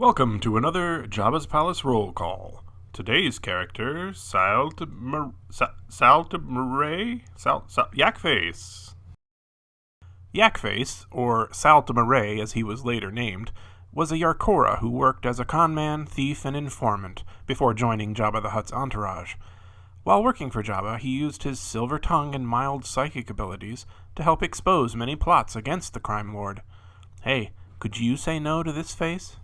Welcome to another Jabba's Palace roll call. Today's character, Yakface. Yakface, or Saltamaray as he was later named, was a Yarkora who worked as a conman, thief, and informant before joining Jabba the Hutt's entourage. While working for Jabba, he used his silver tongue and mild psychic abilities to help expose many plots against the crime lord. Hey, could you say no to this face?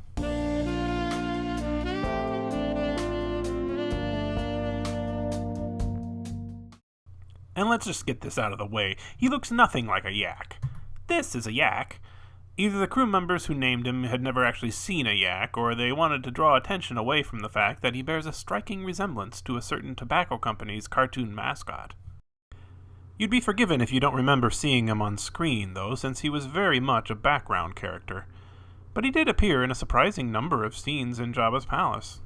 And let's just get this out of the way. He looks nothing like a yak. This is a yak. Either the crew members who named him had never actually seen a yak, or they wanted to draw attention away from the fact that he bears a striking resemblance to a certain tobacco company's cartoon mascot. You'd be forgiven if you don't remember seeing him on screen, though, since he was very much a background character. But he did appear in a surprising number of scenes in Jabba's palace.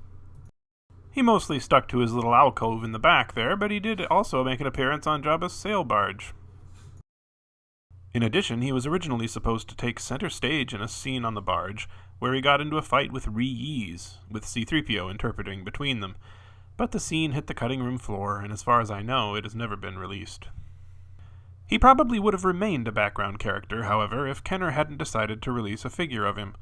He mostly stuck to his little alcove in the back there, but he did also make an appearance on Jabba's sail barge. In addition, he was originally supposed to take center stage in a scene on the barge, where he got into a fight with Ree-Yees, with C-3PO interpreting between them, but the scene hit the cutting room floor, and as far as I know, it has never been released. He probably would have remained a background character, however, if Kenner hadn't decided to release a figure of him.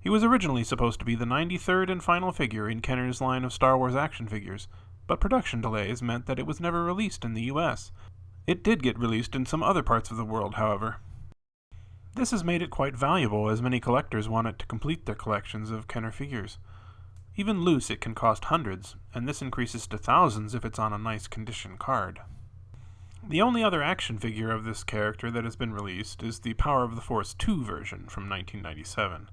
He was originally supposed to be the 93rd and final figure in Kenner's line of Star Wars action figures, but production delays meant that it was never released in the US. It did get released in some other parts of the world, however. This has made it quite valuable, as many collectors want it to complete their collections of Kenner figures. Even loose it can cost hundreds, and this increases to thousands if it's on a nice condition card. The only other action figure of this character that has been released is the Power of the Force 2 version from 1997.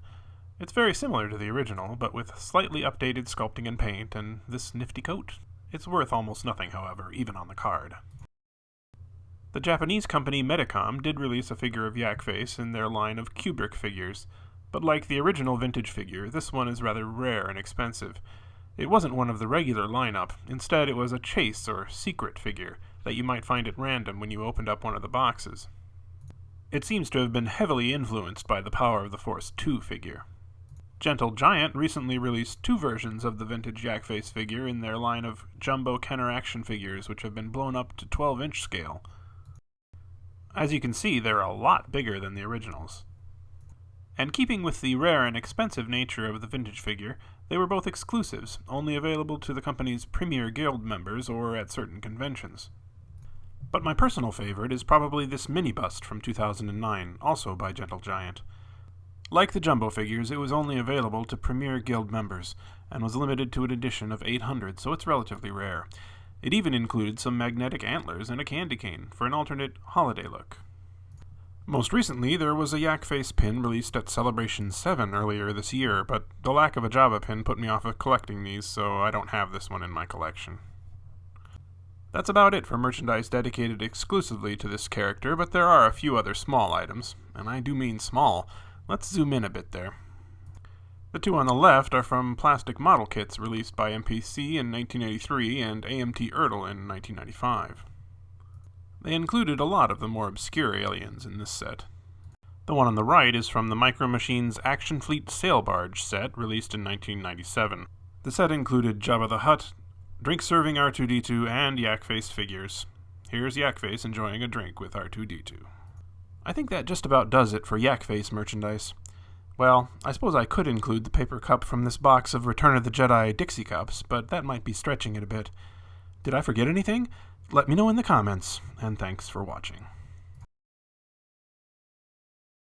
It's very similar to the original, but with slightly updated sculpting and paint, and this nifty coat. It's worth almost nothing, however, even on the card. The Japanese company Medicom did release a figure of Yakface in their line of Kubrick figures, but like the original vintage figure, this one is rather rare and expensive. It wasn't one of the regular lineup, instead it was a chase or secret figure that you might find at random when you opened up one of the boxes. It seems to have been heavily influenced by the Power of the Force 2 figure. Gentle Giant recently released two versions of the vintage Yakface figure in their line of jumbo Kenner action figures, which have been blown up to 12-inch scale. As you can see, they're a lot bigger than the originals. And keeping with the rare and expensive nature of the vintage figure, they were both exclusives, only available to the company's Premier Guild members or at certain conventions. But my personal favorite is probably this mini-bust from 2009, also by Gentle Giant. Like the jumbo figures, it was only available to Premier Guild members, and was limited to an edition of 800, so it's relatively rare. It even included some magnetic antlers and a candy cane for an alternate holiday look. Most recently, there was a Yakface pin released at Celebration 7 earlier this year, but the lack of a Jabba pin put me off of collecting these, so I don't have this one in my collection. That's about it for merchandise dedicated exclusively to this character, but there are a few other small items, and I do mean small. Let's zoom in a bit there. The two on the left are from plastic model kits released by MPC in 1983 and AMT Ertl in 1995. They included a lot of the more obscure aliens in this set. The one on the right is from the Micro Machines Action Fleet Sail Barge set released in 1997. The set included Jabba the Hutt, drink-serving R2-D2, and Yakface figures. Here's Yakface enjoying a drink with R2-D2. I think that just about does it for Yakface merchandise. Well, I suppose I could include the paper cup from this box of Return of the Jedi Dixie cups, but that might be stretching it a bit. Did I forget anything? Let me know in the comments, and thanks for watching.